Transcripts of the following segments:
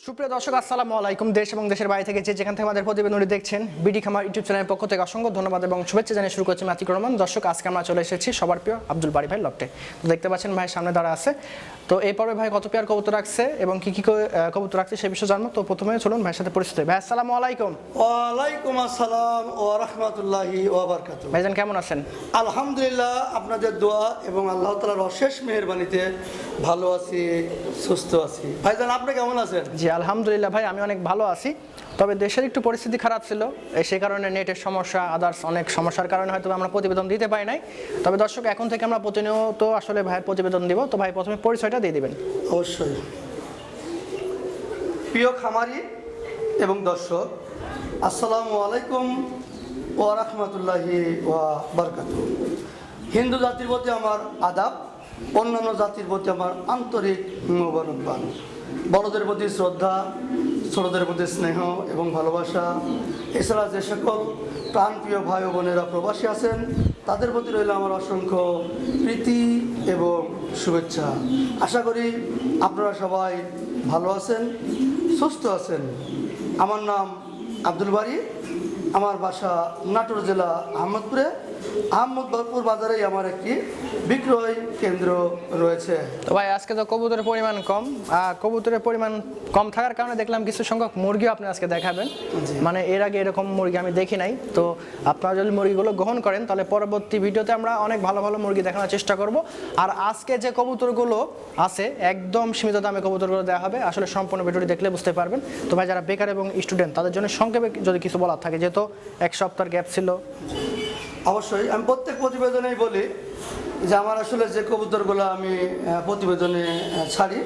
সুপ্রিয় দর্শক আসসালামু আলাইকুম। দেশ এবং দেশের বাইরে থেকে যেখান থেকে আমাদের প্রতিবেদনটি দেখছেন বিডি খামার ইউটিউব চ্যানেলের পক্ষ থেকে অসংখ্য ধন্যবাদ এবং শুভেচ্ছা জানিয়ে শুরু করছি আতিকুর রহমান। দর্শক আজকে আমরা চলে এসেছি সবার প্রিয় আব্দুল বারী ভাই লফটে। তো দেখতে পাচ্ছেন ভাই সামনে দাঁড়া আছে। তো এই পর্বে ভাই কত পেয়ার কবুতর রাখছে এবং কি কি কবুতর রাখছে সে বিষয়ে জানবো। তো প্রথমে চলুন ভাইয়ের সাথে পরিচিত। ভাই আসসালামু আলাইকুম। ওয়ালাইকুম আসসালাম ওয়া রাহমাতুল্লাহি ওয়া বারাকাতুহু। ভাইজান কেমন আছেন? আলহামদুলিল্লাহ, আপনাদের দোয়া এবং আল্লাহ তাআলার অশেষ মেহেরবানিতে ভালো আছি, সুস্থ আছি। ভাইজান আপনি কেমন আছেন? জি আলহামদুলিল্লাহ ভাই, আমি অনেক ভালো আছি। তবে দেশের একটু পরিস্থিতি খারাপ ছিল, সেই কারণে নেটের সমস্যা, আদার্স অনেক সমস্যার কারণে হয়তো আমরা প্রতিবেদন দিতে পারি নাই। তবে দর্শক এখন থেকে আমরা প্রতিনিয়ত আসলে ভাইয়ের প্রতিবেদন দিব। তো ভাই প্রথমে পরিচয়টা দিয়ে দিবেন। অবশ্যই। প্রিয় খামারি এবং দর্শক, আসসালামু আলাইকুম ওয়া রাহমাতুল্লাহি ওয়া বারাকাতুহু। হিন্দু জাতির প্রতি আমার আদাব, অন্যান্য জাতির প্রতি আমার আন্তরিক মোবারকবাদ। বড়দের প্রতি শ্রদ্ধা, ছোটদের প্রতি স্নেহ এবং ভালোবাসা। এছাড়া যে সকল প্রাণপ্রিয় ভাই ও বোনেরা প্রবাসী আছেন তাদের প্রতি রইল আমার অসংখ্য প্রীতি এবং শুভেচ্ছা। আশা করি আপনারা সবাই ভালো আছেন, সুস্থ আছেন। আমার নাম আব্দুল বারী, আমার বাসা নাটোর জেলা আহমদপুরে। আহমদপুর বাজারেই আমার একটি বিক্রয় কেন্দ্র রয়েছে। তো ভাই আজকে তো কবুতরের পরিমাণ কম, কবুতরের পরিমাণ কম থাকার কারণে দেখলাম কিছু সংখ্যক মুরগিও আপনি আজকে দেখাবেন। মানে এর আগে এরকম মুরগি আমি দেখি নাই। তো আপনারা যদি মুরগিগুলো গ্রহণ করেন তাহলে পরবর্তী ভিডিওতে আমরা অনেক ভালো ভালো মুরগি দেখানোর চেষ্টা করব। আর আজকে যে কবুতরগুলো আছে একদম সীমিত দামে কবুতরগুলো দেওয়া হবে। আসলে সম্পূর্ণ ভিডিওটি দেখলে বুঝতে পারবেন। তো ভাই যারা বেকার এবং স্টুডেন্ট তাদের জন্য সংক্ষেপে যদি কিছু বলার থাকে, যেহেতু এক সপ্তাহের গ্যাপ ছিল। অবশ্যই আমি প্রত্যেক প্রতিবেদনেই বলি যে আমার আসলে যে কবুতরগুলো আমি প্রতিবেদনে ছাড়ি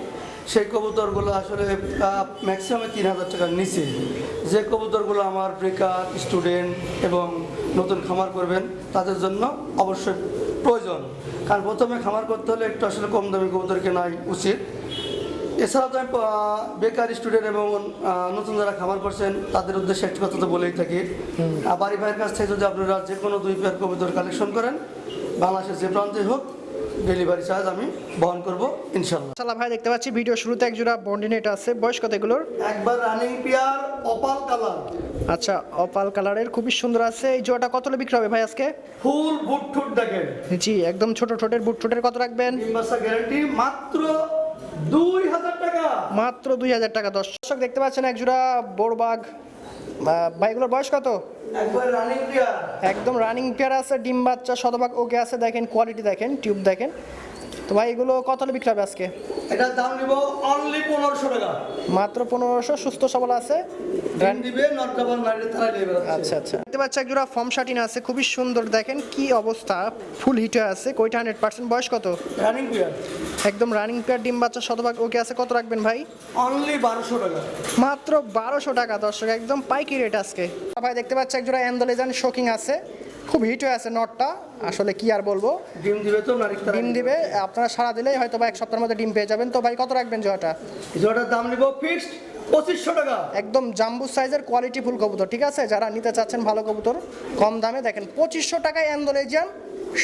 সেই কবুতরগুলো আসলে ম্যাক্সিমাম 3,000 টাকার নিচে। যে কবুতরগুলো আমার বেকার স্টুডেন্ট এবং নতুন খামার করবেন তাদের জন্য অবশ্যই প্রয়োজন, কারণ প্রথমে খামার করতে হলে একটু আসলে কম দামি কবুতর কেনাই উচিত। এছাড়াও তো আমি বেকার স্টুডেন্ট এবং নতুন যারা খামার করছেন তাদের উদ্দেশ্যে একটি কথা তো বলেই থাকি, বাড়ি ভাইয়ের কাছ থেকে যদি আপনারা যে কোনো 2 পেয়ার কবুতর কালেকশন করেন বাংলাদেশের যে প্রান্তেই হোক ডেলিভারি চার্জ আমি বহন করব ইনশাল্লাহ। ভাই দেখতে পাচ্ছি ভিডিও শুরুতে এক জোড়া বন্ডিনেট আছে, বয়স কত এগুলোর? একবার রানিং পেয়ার অপাল কালার। আচ্ছা, অপাল কালারের খুবই সুন্দর আছে। এই জোড়াটা কত বিক্রি হবে ভাই আজকে? ফুল বুট ঠুট দেখেন। জি একদম ছোট ছোটের বুট ঠুটের কত রাখবেন? 3 মাসের গ্যারান্টি, মাত্র 2,000 টাকা। মাত্র 2,000 টাকা। দর্শক দেখতে পাচ্ছেন এক জোড়া বোরবাগ। ভাই এগুলোর বয়স কত? একবার রানিং পেয়ার, একদম রানিং পেয়ার আছে, ডিম বাচ্চা শতভাগ ওকে আছে। দেখেন কোয়ালিটি, দেখেন টিউব দেখেন। তো ভাই এগুলো কত বিক্রি হবে আজকে? এটার দাম নিব অনলি 1,500 টাকা। মাত্র 1,500। সুস্থ সবল আছে। দিবে নটকাবার নাইরে তারা লেবে। আচ্ছা আচ্ছা, দেখতে পাচ্ছি এক জোড়া ফর্ম শাটিন আছে, খুবই সুন্দর। দেখেন কি অবস্থা, ফুল হিটে আছে, কয়টা 100%। বয়স কত? রানিং পেয়ার, একদম রানিং পেয়ার, ডিম বাচ্চা শতভাগ ওকে আছে। কত রাখবেন ভাই? অনলি 1,200 টাকা। মাত্র 1,200 টাকা। দর্শক একদম পাইকি রেট আজকে। ভাই দেখতে পাচ্ছি এক জোড়া অ্যান্ডোলেজান শোকিং আছে, খুব হিট হয়ে আছে নটটা। আসলে কি আর বলবো, ডিম দিবে তো নারী ডিম দিবে। আপনারা সারা দিলেই হয়তো বা এক সপ্তাহের মধ্যে ডিম পেয়ে যাবেন। তো ভাই কত রাখবেন জোড়াটা? জোড়াটার দাম নিব ফিক্সড 2,500 টাকা। একদম জাম্বু সাইজের কোয়ালিটি ফুল কবুতর, ঠিক আছে? যারা নিতে চাচ্ছেন ভালো কবুতর কম দামে, দেখেন 2,500 টাকায় অ্যান্ডোলেজান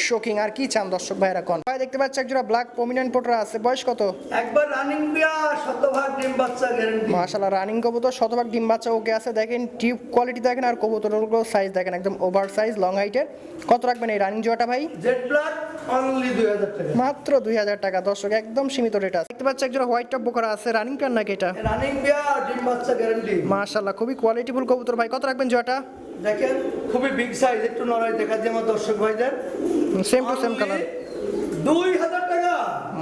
শোকিং। আর কি চান দর্শক ভাইরা কোন? ভাই দেখতে পাচ্ছি একজোড়া ব্ল্যাক প্রমিনেন্ট পোটার আছে, বয়স কত? একবার রানিং পেয়ার, শতভাগ ডিম বাচ্চা গ্যারান্টি। মাশাআল্লাহ, রানিং কবুতর, শতভাগ ডিম বাচ্চা ওকে আছে। দেখেন টিউব কোয়ালিটি দেখেন, আর কবুতরগুলো সাইজ দেখেন, একদম ওভার সাইজ লং হাইটের। কত রাখবেন এই রানিং জোড়াটা ভাই? জেড ব্ল্যাক অনলি 2,000 টাকা। মাত্র 2,000 টাকা। দর্শক একদম সীমিত রেট আছে। দেখতে পাচ্ছি একজোড়া হোয়াইট টপ বোকারা আছে, রানিং পেয়ার নাকি এটা? রানিং পেয়ার, ডিম বাচ্চা গ্যারান্টি। মাশাআল্লাহ, খুবই কোয়ালিটিফুল কবুতর। ভাই কত রাখবেন জোড়াটা? দেখেন খুবই বিগ সাইজ, একটু নড়াই দেখা যায় আমার দর্শক ভাইদের। Same to same colour. 2,000 টাকা।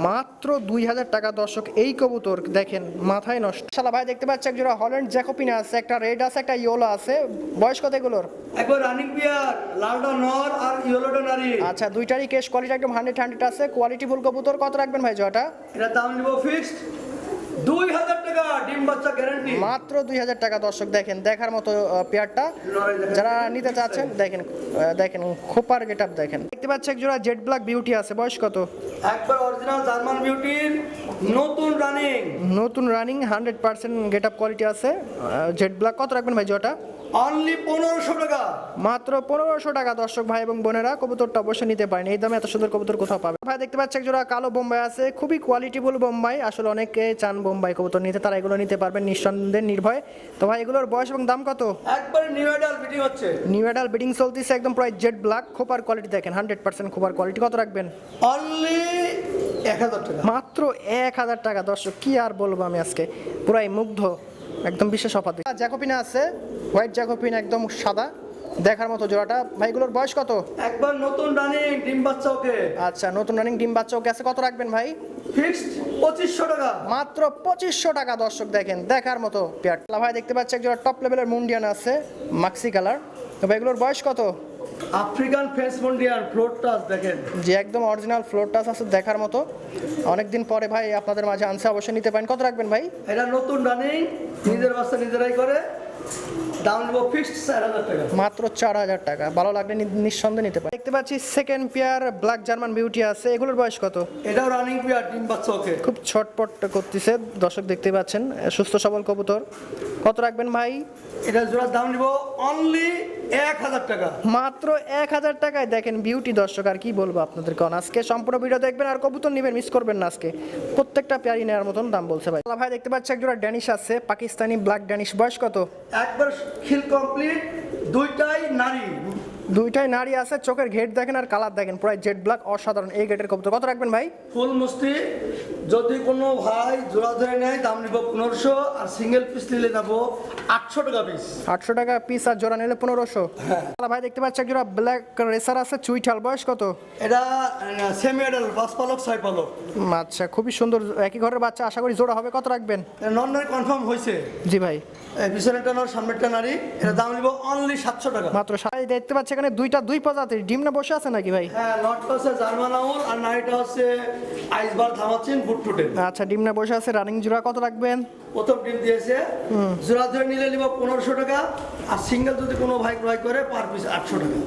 মাত্র 2,000 টাকা। দর্শক এই কবুতর দেখেন মাথায় নষ্ট। মাশাআল্লাহ ভাই দেখতে পাচ্ছি একজোড়া হল্যান্ড জ্যাকোপিনা আছে, একটা রেড আছে, একটা ইয়েলো আছে। বয়স কত এগুলোর? একবার রানিং পেয়ার, লালটা নর আর ইয়েলোটা নারী। আচ্ছা, দুইটারই কেস কোয়ালিটি একদম 100 আছে, কোয়ালিটিফুল কবুতর। কত রাখবেন ভাই জোড়াটা? এটা দাম নিব ফিক্সড 2,000 টাকা, ডিম বাচ্চা গ্যারান্টি। মাত্র 2,000 টাকা। দর্শক দেখেন দেখার মতো পেয়ারটা, যারা নিতে চাচ্ছেন দেখেন। দেখেন খোপার গেটআপ দেখেন। দেখতে পাচ্ছি একজোড়া জেড ব্ল্যাক বিউটি আছে, বয়স কত? একবার অরিজিনাল জার্মান বিউটির নতুন রানিং। নতুন রানিং 100% গেটআপ কোয়ালিটি আছে, জেড ব্ল্যাক। কত রাখবেন ভাই জোড়াটা? অনলি 1,500 টাকা। মাত্র 1,500 টাকা। দর্শক ভাই এবং বোনেরা কবুতরটা অবশ্যই নিতে পারেন, এই দামে এত সুন্দর কবুতর কোথাও পাবেন। ভাই দেখতে পাচ্ছি একজোড়া কালো বোম্বাই আছে, খুবই কোয়ালিটিফুল বোম্বাই। আসলে অনেকে চান বোম্বাই কবুতর নিতে, তারা এগুলো নিতে পারবেন নিঃসন্দেহে নির্ভয়ে। তো ভাই এগুলোর বয়স এবং দাম কত? একবার নিউ অ্যাডাল বিডিং হচ্ছে, নিউ অ্যাডাল বিডিং চলতেছে, একদম প্রায় জেড ব্ল্যাক, খোপার কোয়ালিটি দেখেন 100% খোপার কোয়ালিটি। কত রাখবেন? অনলি 1000 টাকা। মাত্র 1000 টাকা। দর্শক কি আর বলবো আমি, আজকে পুরাই মুগ্ধ, একদম বিশেষ অফার। জ্যাকোপিনা আছে, হোয়াইট জ্যাকোপিন, একদম সাদা, দেখার মতো জোড়াটা। ভাইগুলোর বয়স কত? একবার নতুন রানিং ডিম বাচ্চা ওকে। আচ্ছা, নতুন রানিং ডিম বাচ্চা ওকে আছে। কত রাখবেন ভাই? ফিক্সড 2500 টাকা। মাত্র 2500 টাকা। দর্শক দেখেন দেখার মতো পেয়ার। ভাই দেখতে পাচ্ছি এক জোড়া টপ লেভেলের মুন্ডিয়ান আছে, মাক্সি কালার। তো ভাইগুলোর বয়স কত? আফ্রিকান ফেন্স মুন্ডিয়ান ফ্লোর টাচ দেখেন, যে একদম অরিজিনাল ফ্লোর টাচ আছে, দেখার মতো। অনেকদিন পরে ভাই আপনাদের মাঝে আনছে, অবশ্যই নিতে পারেন। কত রাখবেন ভাই? এটা নতুন রানিং, নিজের বাচ্চা নিজেরাই করে, দাম নেব ফিক্সড 4000 টাকা। মাত্র 4000 টাকা। ভালো লাগলে নিঃসন্দেহে নিতে পারেন। দেখতে পাচ্ছি second pair black German beauty আছে, এগুলোর বয়স কত? এটাও রানিং পেয়ার ডিম বাচ্চা ওকে। খুব ছটপট করতেছে, দর্শক দেখতে পাচ্ছেন, সুস্থ সবল কবুতর। কত রাখবেন ভাই? এটা জোড়ার দাম নিব অনলি 1000 টাকা। মাত্র 1000 টাকায় দেখেন বিউটি। দর্শক আর কি বলবো আপনাদের, কারণ আজকে সম্পূর্ণ ভিডিও দেখবেন আর কবুতর নেবেন, মিস করবেন না। আজকে প্রত্যেকটা পেয়ারই নেওয়ার মতন দাম বলছে ভাই। ভাই দেখতে পাচ্ছি একজোড়া ড্যানিশ আছে, পাকিস্তানি ব্ল্যাক ড্যানিশ। বয়স কত? একবার খিল কমপ্লিট, দুইটাই নারী। দুইটাই নারী আছে, চোখের ঘেট দেখেন আর কালার দেখেন, পুরো জেড ব্ল্যাক, অসাধারণ এই গেটের কবুতর। কত রাখবেন ভাই? ফুল মুস্তি, যদি কোনো ভাই জোড়া ধরে নেয় দাম নিব 1500, আর সিঙ্গেল পিস নিলে নেব 800 টাকা পিস। 800 টাকা পিস, আর জোড়া নিলে 1500। ভাই দেখতে পাচ্ছি একজোড়া ব্ল্যাক রেসার আছে, চুইঠাল। বয়স কত? এটা সেমি অ্যাডাল, 5 পালক 6 পালক। আচ্ছা, খুবই সুন্দর, একই ঘরের বাচ্চা, আশা করি জোড়া হবে। কত রাখবেন? নন নারী কনফার্ম হয়েছে। জি ভাই। পিছনেরটা নর, সামনেরটা নারী। এটা দাম নিব অনলি 700 টাকা। মাত্র। দেখতে পাচ্ছি এখানে দুই প্রজাতির ডিম না বসে আছে নাকি ভাই? হ্যাঁ, নটটা হচ্ছে জার্মান আউল, আর নারীটা হচ্ছে আইসবার ধামাচ্ছেন বুটফুটে। আচ্ছা, ডিম না বসে আছে, রানিং জোড়া। কত রাখবেন? প্রথম ডিম দিয়েছে, জোড়া ধরে নিলে নিব 1500 টাকা, আর সিঙ্গেল যদি কোনো ভাই ক্রয় করে পার পিস 800 টাকা।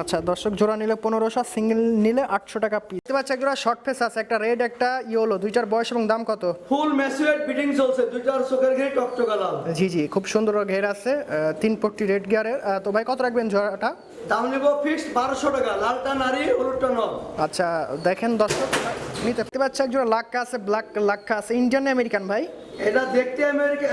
আচ্ছা দর্শক, জোড়া নিলে 1500, সিঙ্গেল নিলে 800 টাকা পিস। দেখতে পাচ্ছি একটা শর্ট ফেস আছে, একটা রেড একটা ইয়েলো, দুইটার বয়স এবং দাম কত? ফুল ম্যাচুয়ার বিডিং চলছে, দুইটার চোখের ঘেরে টকটকা লাল। জি জি, খুব সুন্দর ঘের আছে, 3 পট্টি রেড গিয়ারের। তো ভাই কত রাখবেন জোড়াটা? দাম নিব ফিক্সড 1200 টাকা, লালটা নারী হলুদটা নর। আচ্ছা দেখেন দর্শক, দেখতে পাচ্ছি একজোড়া লাক্কা আছে, ব্ল্যাক লাক্কা আছে, ইন্ডিয়ান আমেরিকান ভাই? এটা দেখতে আমেরিকা,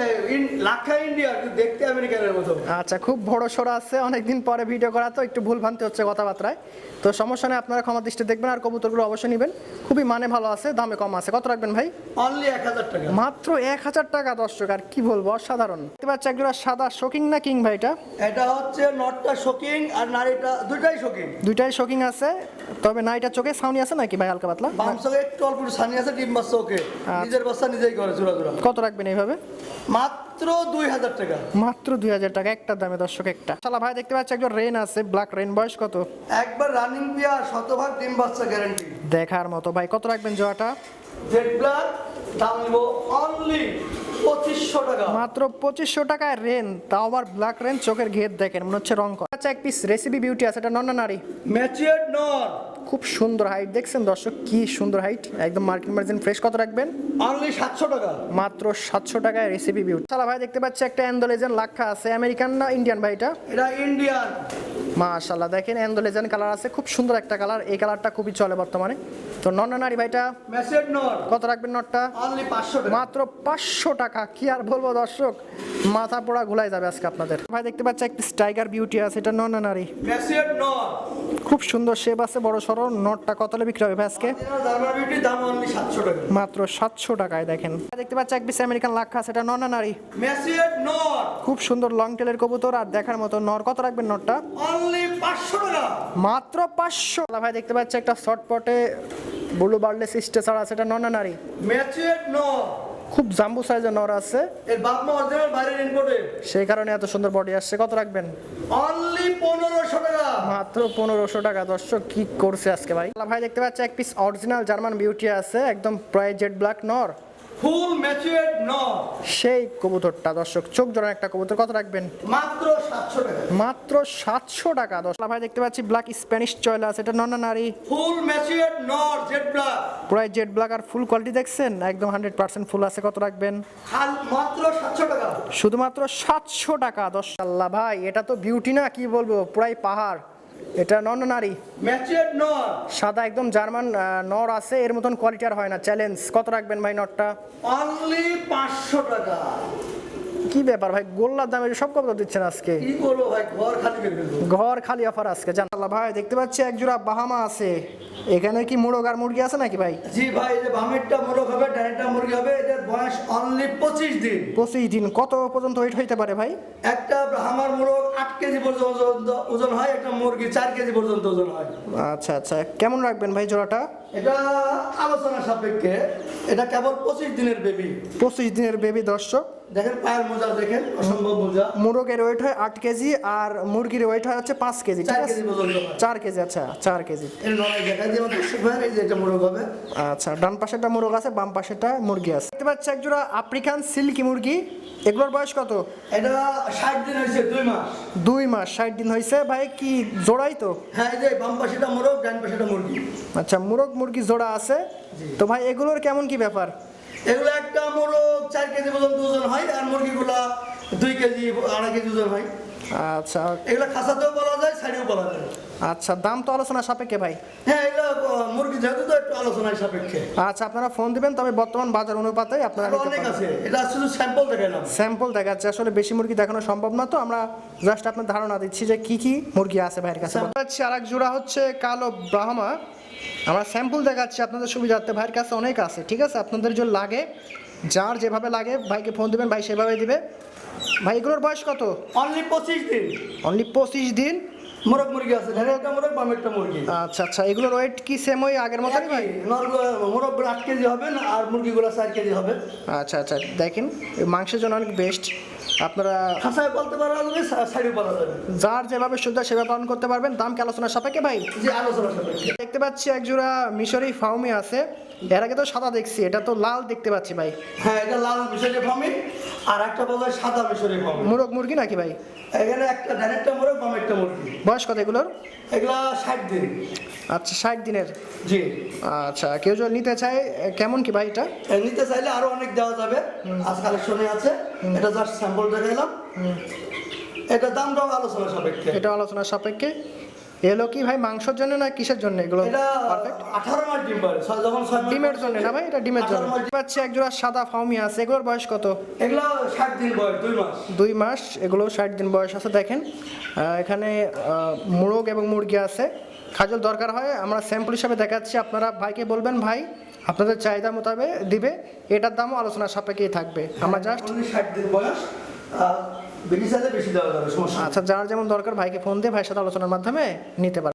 লাক্ষা ইন্ডিয়া, দেখতে আমেরিকানের মতো। আচ্ছা, খুব বড় সড়ো আছে, অনেকদিন পরে ভিডিও করা তো একটু ভুল ভ্রান্তি হচ্ছে কথাবার্তায়, তো সমস্যা নেই, আপনারা ক্ষমা দৃষ্টি দেখবেন। আর কবুতরগুলো অবশ্যই নেবেন, খুবই মানে ভালো আছে, দামে কম আছে। কত রাখবেন ভাই? অনলি 1000 টাকা। মাত্র 1000 টাকা। দর্শক আর কি বলবো, অসাধারণ। দেখতে পাচ্ছি একজোড়া সাদা শোকিং না কিং ভাই? এটা হচ্ছে নটটা শোকিং আর নারীটা দুইটাই শোকিং। দুইটাই শোকিং আছে, তবে নাইটা চোখে সাউনি আছে নাকি ভাই হালকা পাতলা? বাম চোখে একটু অল্প ছানি আছে, ডিম বাচ্চা ওকে, নিজের বাচ্চা নিজেই করে জোড়া জোড়া। কত রাখবেন এইভাবে? মাত্র 2000 টাকা। মাত্র 2000 টাকা, একটা দামে দর্শক একটা। শালা ভাই দেখতে পাচ্ছি একজন রেন আছে, ব্ল্যাক রেন। বয়স কত? একবার রানিং বিয়া, শতভাগ ডিম বাচ্চা গ্যারান্টি। দেখার মতো ভাই। কত রাখবেন জোড়াটা? জেড ব্ল্যাক, দাম নিব অনলি 2500 টাকা। মাত্র 2500 টাকায় রেন, তাও আবার ব্ল্যাক রেন, চোখের ঘের দেখেন মনে হচ্ছে রং করা। আচ্ছা, এক পিস রেসিপি বিউটি আছে, এটা নর না নারী? ম্যাচিউরড নর। খুব সুন্দর হাইট, দেখছেন দর্শক কি সুন্দর হাইট, একদম মার্কেট মার্জিন ফ্রেশ। কত রাখবেন? অনলি 700 টাকা। মাত্র 700 টাকায় রেসিপি বিউটি। শালা ভাই দেখতে পাচ্ছি একটা অ্যান্ডোলেজেন লাক্ষা আছে, আমেরিকান না ইন্ডিয়ান ভাই এটা? এটা ইন্ডিয়ান। মাশাআল্লাহ, দেখেন অ্যান্ডোলেজেন কালার আছে, খুব সুন্দর একটা কালার, এই কালারটা খুবই চলে বর্তমানে। তো নর না নারী ভাইটা? ম্যাচিউরড নর। কত রাখবেন নরটা? অনলি 500 টাকা। মাত্র 500 টাকা। কি আর বলবো দর্শক, মাথা পোড়া ঘুলাই যাবে আজকে আপনাদের। ভাই দেখতে পাচ্ছি একটা টাইগার বিউটি আছে, এটা নর না নারী? ম্যাচিউরড নর। খুব সুন্দর শেপ আছে, বড় সরো। নটটা কত বিক্রি হবে ভাই আজকে? জার্মান বিউটি, দাম অনলি 700 টাকা। মাত্র 700 টাকায় দেখেন। দেখতে পাচ্ছি এক পিস আমেরিকান লাক্ষা আছে, এটা নর না নারী? ম্যাচিউরড নর। খুব সুন্দর লং টেলের কবুতর আর দেখার মতো নর। কত রাখবেন নরটা? অনলি 500 টাকা। মাত্র 500। ভাই দেখতে পাচ্ছি একটা শর্ট পটে ব্লু বার্ডলেস স্টেচার আছে, এটা নর না নারী? ম্যাচিউরড নর। খুব জাম্বু সাইজের নর আছে, এর বাপ মা অরিজিনাল বাইরের ইম্পোর্টেড, সেই কারণে এত সুন্দর বডি আসছে। কত রাখবেন? অনলি 1500 টাকা। মাত্র 1500 টাকা। দর্শক কি করছে আজকে ভাই। ভাই দেখতে পাচ্ছি এক পিস অরিজিনাল জার্মান বিউটি আছে, একদম প্রায় জেড ব্ল্যাক নর, ফুল ম্যাচিউরড নর। সেই কবুতরটা দর্শক, চোখ জোড়া একটা কবুতর। কত রাখবেন? মাত্র 700 টাকা। মাত্র 700 টাকা। দর্শক ভাই দেখতে পাচ্ছি ব্ল্যাক স্প্যানিশ চয়লা আছে, এটা নর না নারী? ফুল ম্যাচিউরড নর, জেড ব্ল্যাক। প্রায় জেড ব্ল্যাক, আর ফুল কোয়ালিটি দেখছেন, একদম 100% ফুল আছে। কত রাখবেন? মাত্র 700 টাকা। শুধুমাত্র 700 টাকা। দর্শক ভাই এটা তো বিউটি না, কি বলবো, প্রায় পাহাড়, এটা নর না নারী? ম্যাচিউরড নর। সাদা একদম জার্মান নর আছে, এর মতন কোয়ালিটি আর হয় না। চ্যালেঞ্জ, কত রাখবেন ভাই নরটা? অনলি 500 টাকা। কি ব্যাপার ভাই, গোল্লার দামে সব কত দিচ্ছেন আজকে? কি করবো ভাই, ঘর খালি করে ফেলবো। ঘর খালি অফার আজকে জানালা ভাই। দেখতে পাচ্ছি এক জোড়া বাহামা আছে, এখানে কি মোরগ আর মুরগি আছে নাকি ভাই? জি ভাই, এই যে বামেরটা মোরগ হবে, ডানেরটা মুরগি হবে। এটার বয়স অনলি 25 দিন। 25 দিন। কত পর্যন্ত ওয়েট হইতে পারে ভাই? একটা আমার মোরগ 8 কেজি পর্যন্ত ওজন হয়, একটা মুরগি 4 কেজি পর্যন্ত ওজন হয়। আচ্ছা আচ্ছা, কেমন রাখবেন ভাই জোড়াটা? এটা আলোচনা সাপেক্ষে, এটা কেবল 25 দিনের বেবি। 25 দিনের বেবি। দর্শক দেখেন পায়ের মোজা দেখেন, অসম্ভব মোজা। মোরগের ওয়েট হয় 8 কেজি আর মুরগির ওয়েট হয় হচ্ছে 5 কেজি। 4 কেজি পর্যন্ত হয়। 4 কেজি, আচ্ছা 4 কেজি। এর নড়াই দেখা দিয়ে আমাদের সুপার, এই যে এটা মোরগ হবে। আচ্ছা, ডান পাশেরটা মোরগ আছে, বাম পাশেরটা মুরগি আছে। দেখতে পাচ্ছি এক জোড়া আফ্রিকান সিল্কি মুরগি, এগুলোর বয়স কত? এটা 60 দিন হয়েছে, 2 মাস। 2 মাস 60 দিন হয়েছে ভাই। কি জোড়াই তো? হ্যাঁ, এই যে বাম পাশেটা মোরগ, ডান পাশেটা মুরগি। আচ্ছা, মোরগ মুরগি জোড়া আছে তো ভাই। এগুলোর কেমন কি ব্যাপার? এগুলো একটা মোরগ 4 কেজি পর্যন্ত ওজন হয়, আর মুরগিগুলা 2 কেজি 2.5 কেজি ওজন হয়। আচ্ছা এগুলো খাসাতেও বলা যায়, সাইডেও বলা যায়। আচ্ছা, দাম তো আলোচনা সাপেক্ষে ভাই। হ্যাঁ, এগুলো মুরগি যেহেতু তো একটু আলোচনার সাপেক্ষে। আচ্ছা, আপনারা ফোন দিবেন, তবে বর্তমান বাজার অনুপাতে আপনারা আরো নিতে অনেক পারবেন। আছে, এটা শুধু স্যাম্পল দেখালাম। স্যাম্পল দেখাচ্ছে, আসলে বেশি মুরগি দেখানো সম্ভব না, তো আমরা জাস্ট আপনার ধারণা দিচ্ছি যে কি কি মুরগি আছে ভাইয়ের কাছে। পাচ্ছি আরেক জোড়া হচ্ছে কালো ব্রাহ্মা, আমরা স্যাম্পল দেখাচ্ছি আপনাদের সুবিধার্থে। ভাইয়ের কাছে অনেক আছে, ঠিক আছে? আপনাদের যদি লাগে, যার যেভাবে লাগে ভাইকে ফোন দিবেন, ভাই সেভাবে দিবে। ভাই এগুলোর বয়স কত? অনলি 25 দিন। অনলি 25 দিন। মোরগ মুরগি আছে, একটা মোরগ বামেরটা মুরগি। আচ্ছা আচ্ছা, এগুলোর ওয়েট কি সেম ওই আগের মতনই ভাই? মোরগগুলো 8 কেজি হবে না, আর মুরগিগুলো 4 কেজি হবে। আচ্ছা আচ্ছা, দেখেন এই মাংসের জন্য অনেক বেস্ট। আপনারা খাসায় বলতে পারা যাবে, সাইডে বলা যাবে। যার যেভাবে সুবিধা সেভাবে পালন করতে পারবেন। দাম কি আলোচনার সাপেক্ষে ভাই? যে আলোচনা সাপেক্ষে। দেখতে পাচ্ছি এক জোড়া মিশরি ফাউমি আছে, এর আগে তো সাদা দেখছি, এটা তো লাল দেখতে পাচ্ছি ভাই। হ্যাঁ, এটা লাল মিশরি ফার্মি, আর একটা বলা হয় সাদা মিশরি ফার্মি। মোরগ মুরগি নাকি ভাই? এখানে একটা ডানেরটা মোরগ, বামেরটা মুরগি। বয়স কত এগুলোর? এগুলা 60 দিন। আচ্ছা, 60 দিনের। জি। আচ্ছা, কেউ যদি নিতে চায় কেমন কি ভাই এটা? নিতে চাইলে আরো অনেক দেওয়া যাবে, আজ কালেকশনে আছে। এটা জাস্ট স্যাম্পল দেখাইলাম। এটা দামটাও আলোচনা সাপেক্ষে। এটা আলোচনার সাপেক্ষে। এলো কি ভাই মাংসের জন্য না কিসের জন্য এগুলো? এটা পারফেক্ট 18 মাস ডিম পারে, যখন 6 মাস। ডিমের জন্য না ভাই, এটা ডিমের জন্য। 18 মাস। দেখতে পাচ্ছি এক জোড়া সাদা ফাউমি আছে, এগুলোর বয়স কত? এগুলো 60 দিন বয়স, 2 মাস। 2 মাস, এগুলো 60 দিন বয়স আছে। দেখেন এখানে মোরগ এবং মুরগি আছে। খাজল দরকার হয় আমরা স্যাম্পল হিসাবে দেখাচ্ছি, আপনারা ভাইকে বলবেন, ভাই আপনাদের চাহিদা মোতাবেক দিবে। এটার দামও আলোচনার সাপেক্ষেই থাকবে। আমরা জাস্ট 60 দিন বয়স, বেশি চাইলে বেশি দেওয়া যাবে, সমস্যা নেই। আচ্ছা, যার যেমন দরকার ভাইকে ফোন দিয়ে ভাইয়ের সাথে আলোচনার মাধ্যমে নিতে পারবে।